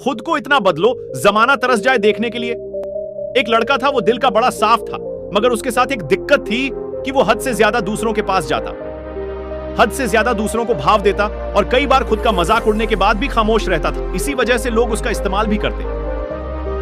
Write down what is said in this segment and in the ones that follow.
खुद को इतना बदलो जमाना तरस जाए देखने के लिए। एक लड़का था, वो दिल का बड़ा साफ था, मगर उसके साथ एक दिक्कत थी कि वो हद से ज्यादा दूसरों के पास जाता, हद से ज्यादा दूसरों को भाव देता और कई बार खुद का मजाक उड़ने के बाद भी खामोश रहता था। इसी वजह से लोग उसका इस्तेमाल भी करते,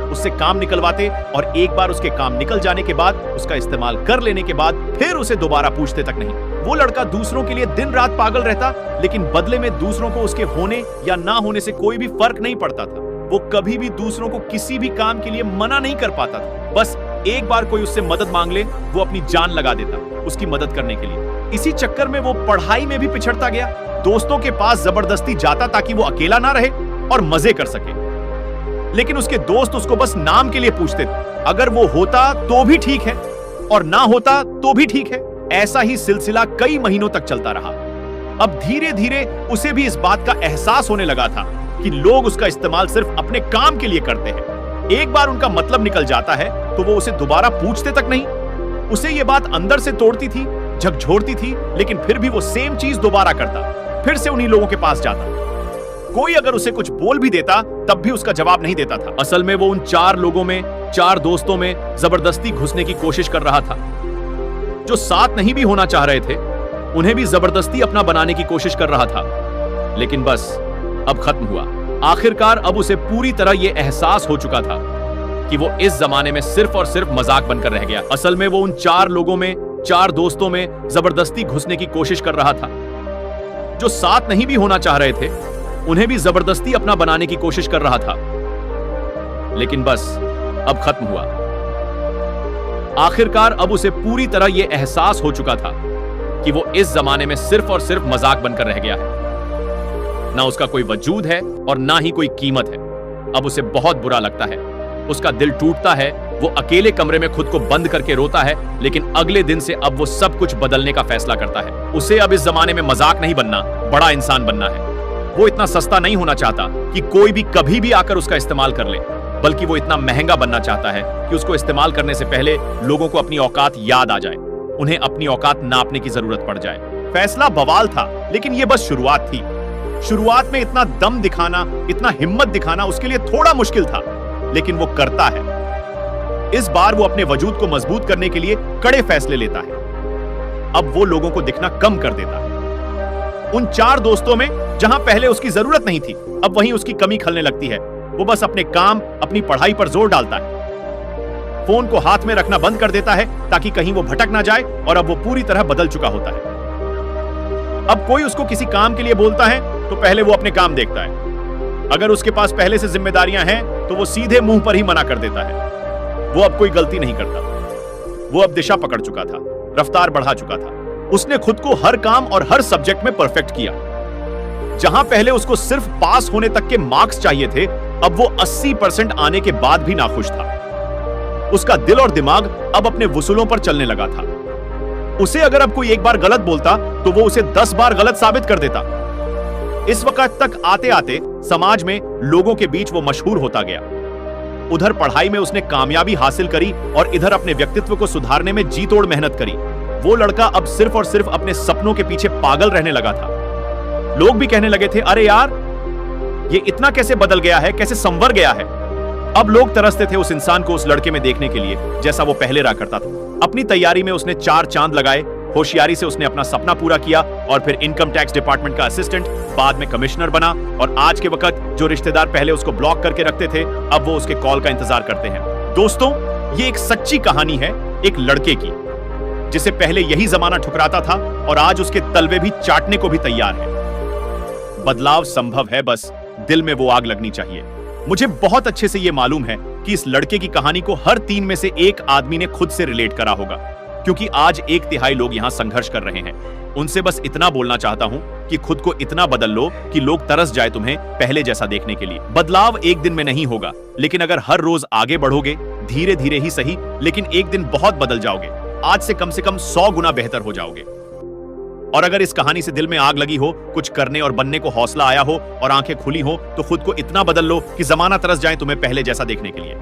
उससे काम निकलवाते और एक बार उसके काम निकल जाने के बाद, उसका इस्तेमाल कर लेने के बाद फिर उसे दोबारा पूछते तक नहीं। वो लड़का दूसरों के लिए दिन रात पागल रहता, लेकिन बदले में दूसरों को उसके होने या ना होने से कोई भी फर्क नहीं पड़ता था। वो कभी भी दूसरों को किसी भी काम के लिए मना नहीं कर पाता था। बस एक बार कोई उससे मदद मांग ले, वो अपनी जान लगा देता उसकी मदद करने के लिए। इसी चक्कर में वो पढ़ाई में भी पिछड़ता गया, दोस्तों के पास जबरदस्ती जाता ताकि वो अकेला ना रहे और मजे कर सके। लेकिन उसके दोस्त उसको बस नाम के लिए पूछते थे, अगर वो होता तो भी ठीक है और ना होता तो भी ठीक है। ऐसा ही सिलसिला कई महीनों तक चलता रहा। अब धीरे धीरे उसे भी इस बात का एहसास होने लगा था कि लोग उसका इस्तेमाल सिर्फ अपने काम के लिए करते हैं। एक बार उनका मतलब निकल जाता है तो वो उसे दोबारा पूछते तक नहीं। उसे ये बात अंदर से तोड़ती थी, झकझोरती थी, लेकिन फिर भी वो सेम चीज दोबारा करता, फिर से उन्हीं लोगों के पास जाता। कोई अगर उसे कुछ बोल भी देता तब भी उसका जवाब नहीं देता था। असल में वो उन 4 लोगों में, 4 दोस्तों में जबरदस्ती घुसने की कोशिश कर रहा था। जो साथ नहीं भी होना चाह रहे थे, उन्हें भी जबरदस्ती अपना बनाने की कोशिश कर रहा था। लेकिन बस अब खत्म हुआ। आखिरकार अब उसे पूरी तरह यह एहसास हो चुका था कि वो इस जमाने में सिर्फ और सिर्फ मजाक बनकर रह गया। असल में वो उन 4 लोगों में, 4 दोस्तों में जबरदस्ती घुसने की कोशिश कर रहा था। जो साथ नहीं भी होना चाह रहे थे, उन्हें भी जबरदस्ती अपना बनाने की कोशिश कर रहा था। लेकिन बस अब खत्म हुआ। आखिरकार अब उसे पूरी तरह यह एहसास हो चुका था कि वो इस जमाने में सिर्फ और सिर्फ मजाक बनकर रह गया है। ना उसका कोई वजूद है और ना ही कोई कीमत है। अब उसे बहुत बुरा लगता है, उसका दिल टूटता है। वो अकेले कमरे में खुद को बंद करके रोता है, लेकिन अगले दिन से अब वो सब कुछ बदलने का फैसला करता है। उसे अब इस जमाने में मजाक नहीं बनना, बड़ा इंसान बनना है। वो इतना सस्ता नहीं होना चाहता कि कोई भी कभी भी आकर उसका इस्तेमाल कर ले, बल्कि वो इतना महंगा बनना चाहता है कि उसको इस्तेमाल करने से पहले लोगों को अपनी औकात याद आ जाए, उन्हें अपनी औकात नापने की जरूरत पड़ जाए। फैसला बवाल था, लेकिन ये बस शुरुआत थी। शुरुआत में इतना दम दिखाना, इतना हिम्मत दिखाना उसके लिए थोड़ा मुश्किल था, लेकिन वो करता है। इस बार वो अपने वजूद को मजबूत करने के लिए कड़े फैसले लेता है। अब वो लोगों को दिखना कम कर देता है। उन 4 दोस्तों में जहां पहले उसकी जरूरत नहीं थी, अब वहीं उसकी कमी खलने लगती है। वो बस अपने काम, अपनी पढ़ाई पर जोर डालता है। फोन को हाथ में रखना बंद कर देता है ताकि कहीं वो भटक ना जाए, और अब वो पूरी तरह बदल चुका होता है। अब कोई उसको किसी काम के लिए बोलता है तो पहले वो अपने काम देखता है। अगर उसके पास पहले से जिम्मेदारियां हैं तो वो सीधे मुंह पर ही मना कर देता है। वो अब कोई गलती नहीं करता। वो अब दिशा पकड़ चुका था, रफ्तार बढ़ा चुका था। उसने खुद को हर काम और हर सब्जेक्ट में परफेक्ट किया। जहां पहले उसको सिर्फ पास होने तक के मार्क्स चाहिए थे, अब वो 80% आने के बाद भी नाखुश था। उसका दिल और दिमाग अब अपने वसूलों पर चलने लगा था। उसे अगर अब कोई एक बार गलत बोलता तो वो उसे 10 बार गलत साबित कर देता। इस वक्त तक आते आते समाज में, लोगों के बीच वो मशहूर होता गया। उधर पढ़ाई में उसने कामयाबी हासिल करी और इधर अपने व्यक्तित्व को सुधारने में जी तोड़ मेहनत करी। वो लड़का अब सिर्फ और सिर्फ अपने सपनों के पीछे पागल रहने लगा था। लोग भी कहने लगे थे, अरे यार, ये इतना कैसे बदल गया है, कैसे संवर गया है। अब लोग तरसते थे उस इंसान को उस लड़के में देखने के लिए जैसा वो पहले रहा करता था। अपनी तैयारी में उसने 4 चांद लगाए, होशियारी से उसने अपना सपना पूरा किया और फिर इनकम टैक्स डिपार्टमेंट का असिस्टेंट, बाद में कमिश्नर बना। और आज के वक्त जो रिश्तेदार पहले उसको ब्लॉक करके रखते थे, अब वो उसके कॉल का इंतजार करते हैं। दोस्तों, ये एक सच्ची कहानी है एक लड़के की, जिसे पहले यही जमाना ठुकराता था और आज उसके तलवे भी चाटने को भी तैयार है। बदलाव संभव है, बस दिल में वो आग लगनी चाहिए। मुझे बहुत अच्छे से ये मालूम है कि इस लड़के की कहानी को हर 3 में से 1 आदमी ने खुद से रिलेट करा होगा, क्योंकि आज 1/3 लोग यहां संघर्ष कर रहे हैं। उनसे बस इतना बोलना चाहता हूं कि खुद को इतना बदल लो कि लोग तरस जाए तुम्हें पहले जैसा देखने के लिए। बदलाव एक दिन में नहीं होगा, लेकिन अगर हर रोज आगे बढ़ोगे, धीरे धीरे ही सही, लेकिन एक दिन बहुत बदल जाओगे। आज से कम 100 गुना बेहतर हो जाओगे। और अगर इस कहानी से दिल में आग लगी हो, कुछ करने और बनने को हौसला आया हो और आंखें खुली हो, तो खुद को इतना बदल लो कि जमाना तरस जाए तुम्हें पहले जैसा देखने के लिए।